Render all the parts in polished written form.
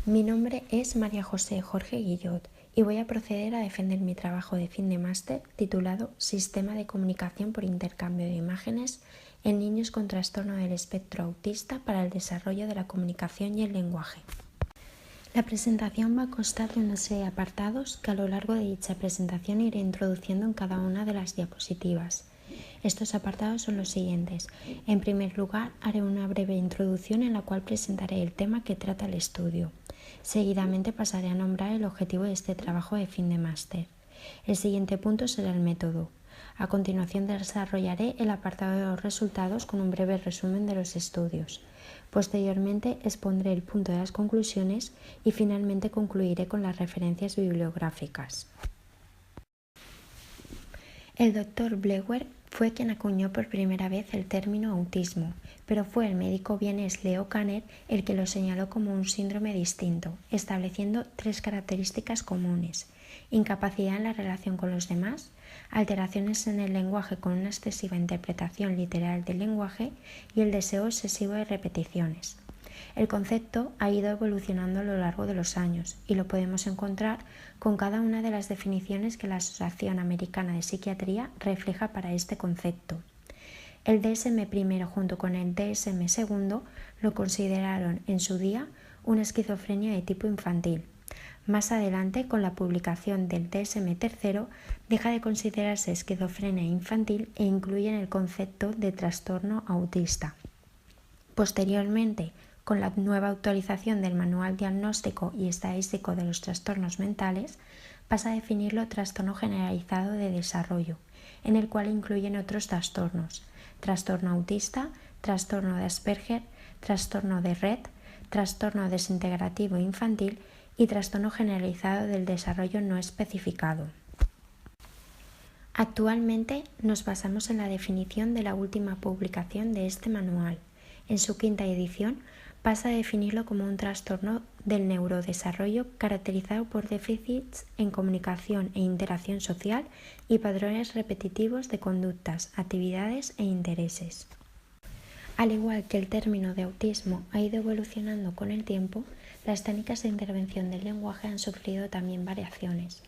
Mi nombre es María José Jorge Guillot y voy a proceder a defender mi trabajo de fin de máster titulado Sistema de comunicación por intercambio de imágenes en niños con trastorno del espectro autista para el desarrollo de la comunicación y el lenguaje. La presentación va a constar de una serie de apartados que a lo largo de dicha presentación iré introduciendo en cada una de las diapositivas. Estos apartados son los siguientes. En primer lugar, haré una breve introducción en la cual presentaré el tema que trata el estudio. Seguidamente pasaré a nombrar el objetivo de este trabajo de fin de máster. El siguiente punto será el método. A continuación desarrollaré el apartado de los resultados con un breve resumen de los estudios. Posteriormente expondré el punto de las conclusiones y finalmente concluiré con las referencias bibliográficas. El Dr. Bleuer fue quien acuñó por primera vez el término autismo, pero fue el médico vienés Leo Kanner el que lo señaló como un síndrome distinto, estableciendo tres características comunes: incapacidad en la relación con los demás, alteraciones en el lenguaje con una excesiva interpretación literal del lenguaje y el deseo obsesivo de repeticiones. El concepto ha ido evolucionando a lo largo de los años y lo podemos encontrar con cada una de las definiciones que la Asociación Americana de Psiquiatría refleja para este concepto. El DSM I junto con el DSM II lo consideraron en su día una esquizofrenia de tipo infantil. Más adelante, con la publicación del DSM III, deja de considerarse esquizofrenia infantil e incluyen el concepto de trastorno autista. Posteriormente, con la nueva actualización del Manual Diagnóstico y Estadístico de los Trastornos Mentales, pasa a definirlo trastorno generalizado de desarrollo, en el cual incluyen otros trastornos: trastorno autista, trastorno de Asperger, trastorno de Rett, trastorno desintegrativo infantil y trastorno generalizado del desarrollo no especificado. Actualmente nos basamos en la definición de la última publicación de este manual. En su quinta edición pasa a definirlo como un trastorno del neurodesarrollo caracterizado por déficits en comunicación e interacción social y patrones repetitivos de conductas, actividades e intereses. Al igual que el término de autismo ha ido evolucionando con el tiempo, las técnicas de intervención del lenguaje han sufrido también variaciones.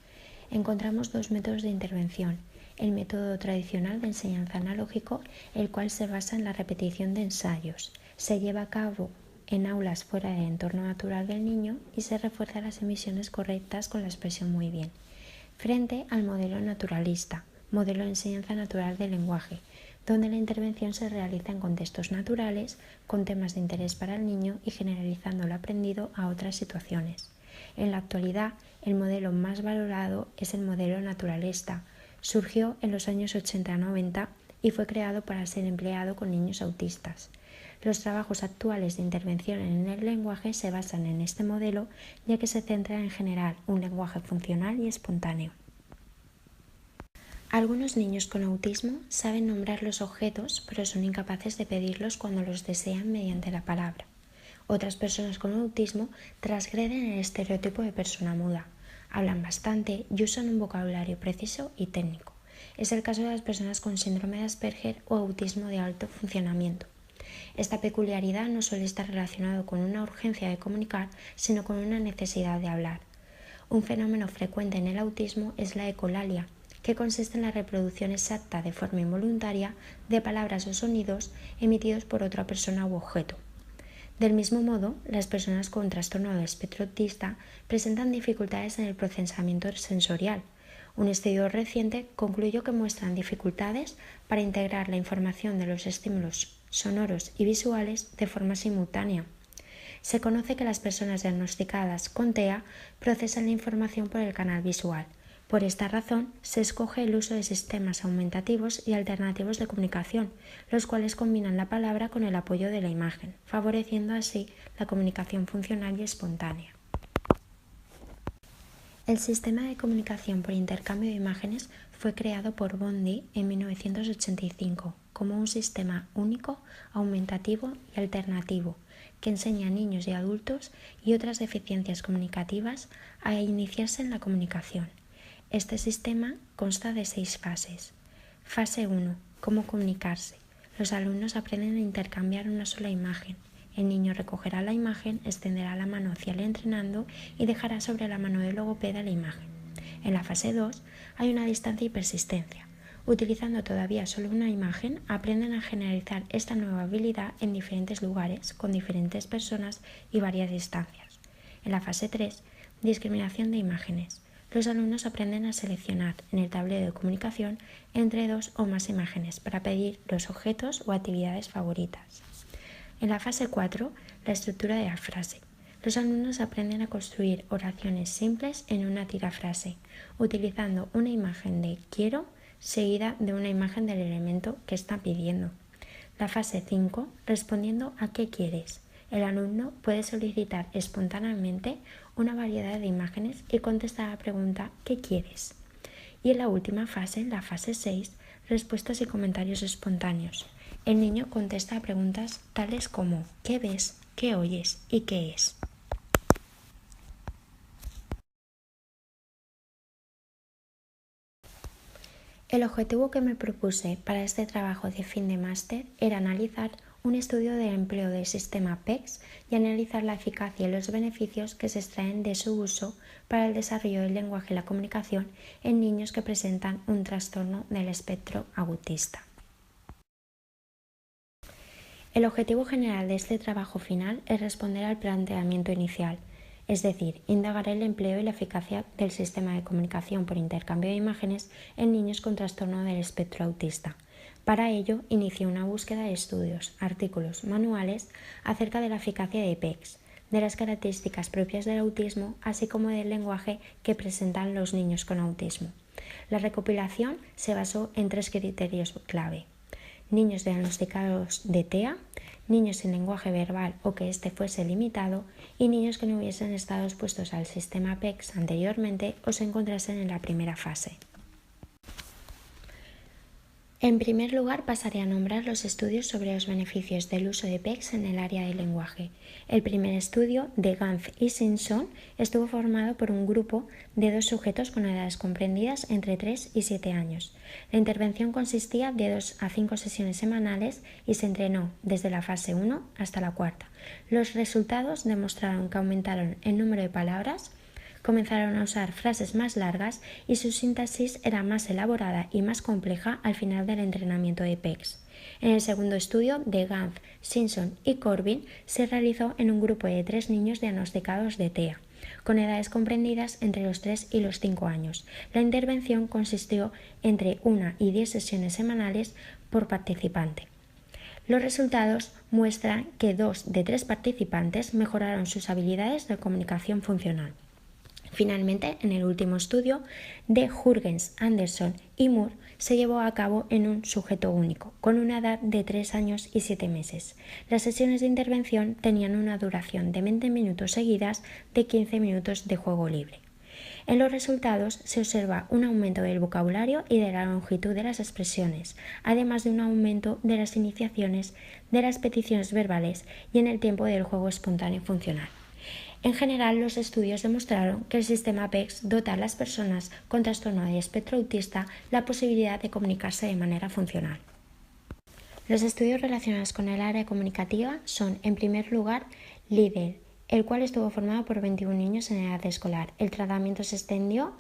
Encontramos dos métodos de intervención: el método tradicional de enseñanza analógico, el cual se basa en la repetición de ensayos. Se lleva a cabo en aulas fuera del entorno natural del niño y se refuerzan las emisiones correctas con la expresión muy bien. Frente al modelo naturalista, modelo de enseñanza natural del lenguaje, donde la intervención se realiza en contextos naturales, con temas de interés para el niño y generalizando lo aprendido a otras situaciones. En la actualidad, el modelo más valorado es el modelo naturalista. Surgió en los años 80-90 y fue creado para ser empleado con niños autistas. Los trabajos actuales de intervención en el lenguaje se basan en este modelo, ya que se centra en generar un lenguaje funcional y espontáneo. Algunos niños con autismo saben nombrar los objetos, pero son incapaces de pedirlos cuando los desean mediante la palabra. Otras personas con autismo transgreden el estereotipo de persona muda. Hablan bastante y usan un vocabulario preciso y técnico. Es el caso de las personas con síndrome de Asperger o autismo de alto funcionamiento. Esta peculiaridad no suele estar relacionado con una urgencia de comunicar, sino con una necesidad de hablar. Un fenómeno frecuente en el autismo es la ecolalia, que consiste en la reproducción exacta de forma involuntaria de palabras o sonidos emitidos por otra persona u objeto. Del mismo modo, las personas con trastorno del espectro autista presentan dificultades en el procesamiento sensorial. Un estudio reciente concluyó que muestran dificultades para integrar la información de los estímulos sonoros y visuales de forma simultánea. Se conoce que las personas diagnosticadas con TEA procesan la información por el canal visual. Por esta razón, se escoge el uso de sistemas aumentativos y alternativos de comunicación, los cuales combinan la palabra con el apoyo de la imagen, favoreciendo así la comunicación funcional y espontánea. El sistema de comunicación por intercambio de imágenes fue creado por Bondi en 1985 como un sistema único, aumentativo y alternativo que enseña a niños y adultos y otras deficiencias comunicativas a iniciarse en la comunicación. Este sistema consta de 6 fases. Fase 1. Cómo comunicarse. Los alumnos aprenden a intercambiar una sola imagen, El niño recogerá la imagen, extenderá la mano hacia el entrenando y dejará sobre la mano del logopeda la imagen. En la fase 2 hay una distancia y persistencia. Utilizando todavía solo una imagen, aprenden a generalizar esta nueva habilidad en diferentes lugares, con diferentes personas y varias distancias. En la fase 3, discriminación de imágenes. Los alumnos aprenden a seleccionar en el tablero de comunicación entre 2 o más imágenes para pedir los objetos o actividades favoritas. En la fase 4, la estructura de la frase. Los alumnos aprenden a construir oraciones simples en una tirafrase, utilizando una imagen de quiero seguida de una imagen del elemento que está pidiendo. La fase 5, respondiendo a qué quieres. El alumno puede solicitar espontáneamente una variedad de imágenes y contestar a la pregunta ¿qué quieres? Y en la última fase, la fase 6, respuestas y comentarios espontáneos. El niño contesta a preguntas tales como ¿qué ves? ¿Qué oyes? ¿Y qué es? El objetivo que me propuse para este trabajo de fin de máster era analizar un estudio del empleo del sistema PECS y analizar la eficacia y los beneficios que se extraen de su uso para el desarrollo del lenguaje y la comunicación en niños que presentan un trastorno del espectro autista. El objetivo general de este trabajo final es responder al planteamiento inicial, es decir, indagar el empleo y la eficacia del sistema de comunicación por intercambio de imágenes en niños con trastorno del espectro autista. Para ello, inicié una búsqueda de estudios, artículos, manuales acerca de la eficacia de PECS, de las características propias del autismo, así como del lenguaje que presentan los niños con autismo. La recopilación se basó en 3 criterios clave: niños diagnosticados de TEA, niños sin lenguaje verbal o que éste fuese limitado y niños que no hubiesen estado expuestos al sistema PECS anteriormente o se encontrasen en la primera fase. En primer lugar, pasaré a nombrar los estudios sobre los beneficios del uso de PECS en el área del lenguaje. El primer estudio, de Ganz y Simpson, estuvo formado por un grupo de 2 sujetos con edades comprendidas entre 3 y 7 años. La intervención consistía de 2 a 5 sesiones semanales y se entrenó desde la fase 1 hasta la 4. Los resultados demostraron que aumentaron el número de palabras, comenzaron a usar frases más largas y su síntesis era más elaborada y más compleja al final del entrenamiento de PECS. En el segundo estudio, de Ganz, Simpson y Corbin, se realizó en un grupo de 3 niños diagnosticados de TEA, con edades comprendidas entre los 3 y los 5 años. La intervención consistió entre 1 y 10 sesiones semanales por participante. Los resultados muestran que 2 de 3 participantes mejoraron sus habilidades de comunicación funcional. Finalmente, en el último estudio, de Jurgens, Anderson y Moore, se llevó a cabo en un sujeto único, con una edad de 3 años y 7 meses. Las sesiones de intervención tenían una duración de 20 minutos seguidas de 15 minutos de juego libre. En los resultados se observa un aumento del vocabulario y de la longitud de las expresiones, además de un aumento de las iniciaciones, de las peticiones verbales y en el tiempo del juego espontáneo funcional. En general, los estudios demostraron que el sistema PECS dota a las personas con trastorno de espectro autista la posibilidad de comunicarse de manera funcional. Los estudios relacionados con el área comunicativa son, en primer lugar, LIDL, el cual estuvo formado por 21 niños en edad escolar. El tratamiento se extendió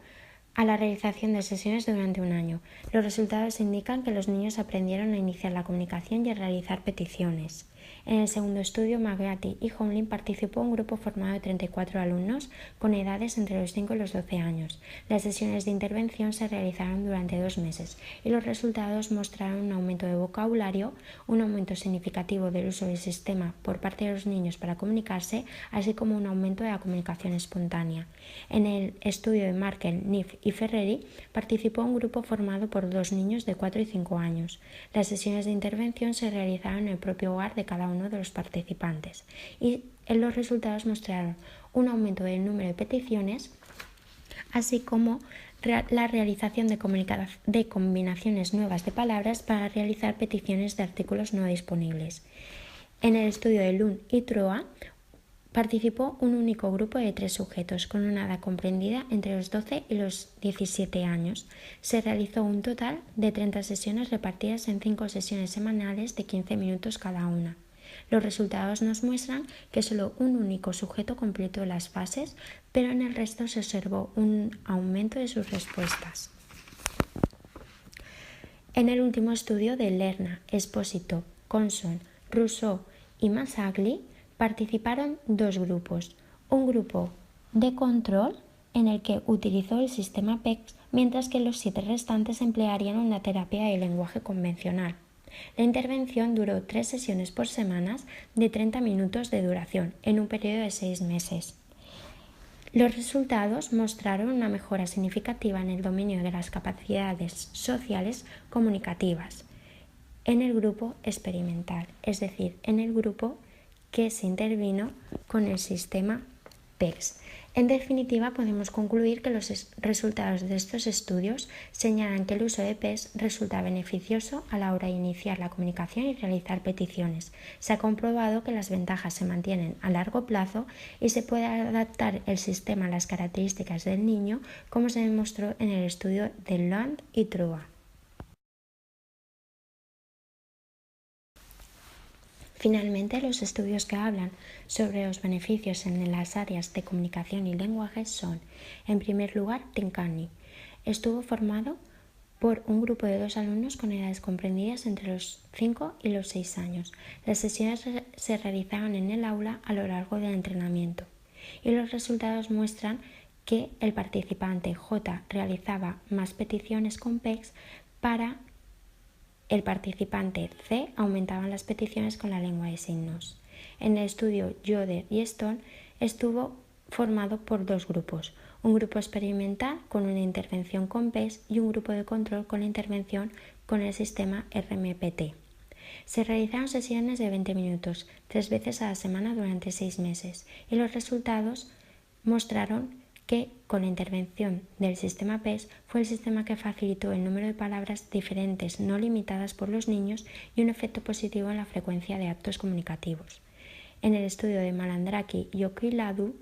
a la realización de sesiones durante un año. Los resultados indican que los niños aprendieron a iniciar la comunicación y a realizar peticiones. En el segundo estudio, McGratty y Homlin participó un grupo formado de 34 alumnos con edades entre los 5 y los 12 años. Las sesiones de intervención se realizaron durante 2 meses y los resultados mostraron un aumento de vocabulario, un aumento significativo del uso del sistema por parte de los niños para comunicarse, así como un aumento de la comunicación espontánea. En el estudio de Markel, Neff y Ferreri participó un grupo formado por 2 niños de 4 y 5 años. Las sesiones de intervención se realizaron en el propio hogar de cada uno de los participantes y los resultados mostraron un aumento del número de peticiones, así como la realización de combinaciones nuevas de palabras para realizar peticiones de artículos no disponibles. En el estudio de Lund y Troa participó un único grupo de 3 sujetos con una edad comprendida entre los 12 y los 17 años. Se realizó un total de 30 sesiones repartidas en 5 sesiones semanales de 15 minutos cada una. Los resultados nos muestran que solo un único sujeto completó las fases, pero en el resto se observó un aumento de sus respuestas. En el último estudio de Lerna, Esposito, Conson, Rousseau y Masagli participaron dos grupos. Un grupo de control en el que utilizó el sistema PECS, mientras que los 7 restantes emplearían una terapia de lenguaje convencional. La intervención duró 3 sesiones por semana de 30 minutos de duración en un periodo de 6 meses. Los resultados mostraron una mejora significativa en el dominio de las capacidades sociales comunicativas en el grupo experimental, es decir, en el grupo que se intervino con el sistema PECS. En definitiva, podemos concluir que los resultados de estos estudios señalan que el uso de PECS resulta beneficioso a la hora de iniciar la comunicación y realizar peticiones. Se ha comprobado que las ventajas se mantienen a largo plazo y se puede adaptar el sistema a las características del niño, como se demostró en el estudio de Land y Trua. Finalmente, los estudios que hablan sobre los beneficios en las áreas de comunicación y lenguaje son, en primer lugar, Tinkani. Estuvo formado por un grupo de 2 alumnos con edades comprendidas entre los 5 y los 6 años. Las sesiones se realizaban en el aula a lo largo del entrenamiento y los resultados muestran que el participante J realizaba más peticiones con PECS para el participante C aumentaban las peticiones con la lengua de signos. En el estudio Yoder y Stone estuvo formado por 2 grupos, un grupo experimental con una intervención con PECS y un grupo de control con la intervención con el sistema RMPT. Se realizaron sesiones de 20 minutos, 3 veces a la semana durante 6 meses, y los resultados mostraron que con la intervención del sistema PECS fue el sistema que facilitó el número de palabras diferentes no limitadas por los niños y un efecto positivo en la frecuencia de actos comunicativos. En el estudio de Malandraki y Oquiladu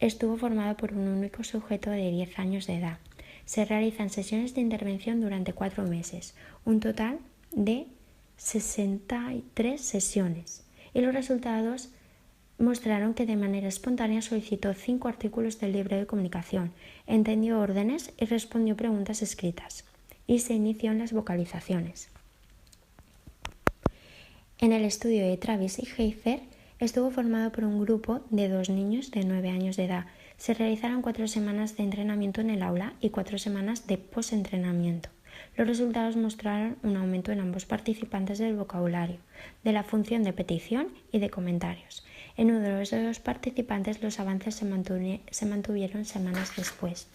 estuvo formado por un único sujeto de 10 años de edad. Se realizan sesiones de intervención durante 4 meses, un total de 63 sesiones, y los resultados mostraron que de manera espontánea solicitó 5 artículos del libro de comunicación, entendió órdenes y respondió preguntas escritas, y se inició en las vocalizaciones. En el estudio de Travis y Heifer estuvo formado por un grupo de 2 niños de 9 años de edad. Se realizaron 4 semanas de entrenamiento en el aula y 4 semanas de postentrenamiento. Los resultados mostraron un aumento en ambos participantes del vocabulario, de la función de petición y de comentarios. En uno de los participantes los avances se mantuvieron semanas después.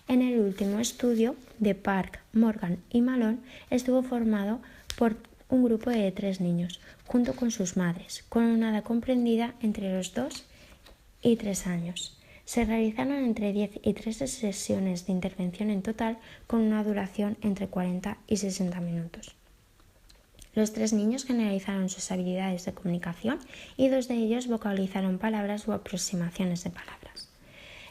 En el último estudio de Park, Morgan y Malone estuvo formado por un grupo de 3 niños, junto con sus madres, con una edad comprendida entre los 2 y 3 años. Se realizaron entre 10 y 13 sesiones de intervención en total, con una duración entre 40 y 60 minutos. Los 3 niños generalizaron sus habilidades de comunicación y 2 de ellos vocalizaron palabras u aproximaciones de palabras.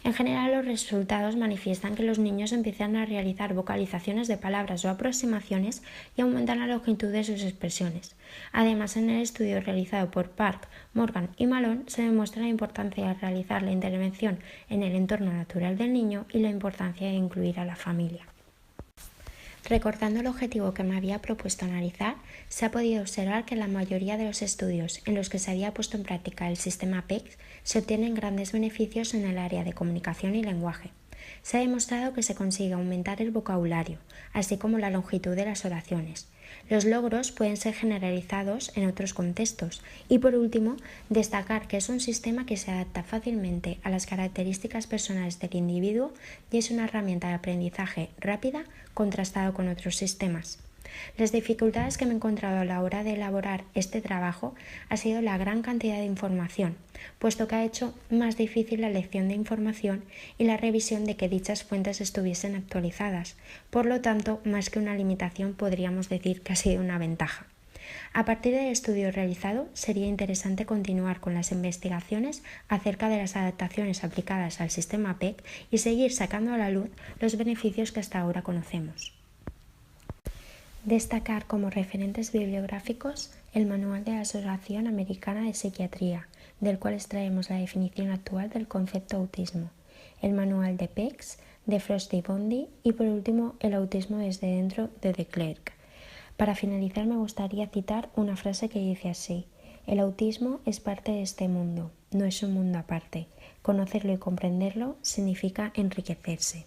En general, los resultados manifiestan que los niños empiezan a realizar vocalizaciones de palabras o aproximaciones y aumentan la longitud de sus expresiones. Además, en el estudio realizado por Park, Morgan y Malone se demuestra la importancia de realizar la intervención en el entorno natural del niño y la importancia de incluir a la familia. Recordando el objetivo que me había propuesto analizar, se ha podido observar que en la mayoría de los estudios en los que se había puesto en práctica el sistema PECS se obtienen grandes beneficios en el área de comunicación y lenguaje. Se ha demostrado que se consigue aumentar el vocabulario, así como la longitud de las oraciones. Los logros pueden ser generalizados en otros contextos y, por último, destacar que es un sistema que se adapta fácilmente a las características personales del individuo y es una herramienta de aprendizaje rápida contrastado con otros sistemas. Las dificultades que me he encontrado a la hora de elaborar este trabajo ha sido la gran cantidad de información, puesto que ha hecho más difícil la elección de información y la revisión de que dichas fuentes estuviesen actualizadas. Por lo tanto, más que una limitación, podríamos decir que ha sido una ventaja. A partir del estudio realizado, sería interesante continuar con las investigaciones acerca de las adaptaciones aplicadas al sistema PECS y seguir sacando a la luz los beneficios que hasta ahora conocemos. Destacar como referentes bibliográficos el Manual de la Asociación Americana de Psiquiatría, del cual extraemos la definición actual del concepto autismo, el Manual de PECS, de Frost y Bondi, y por último el Autismo desde dentro, de De Klerk. Para finalizar me gustaría citar una frase que dice así: el autismo es parte de este mundo, no es un mundo aparte. Conocerlo y comprenderlo significa enriquecerse.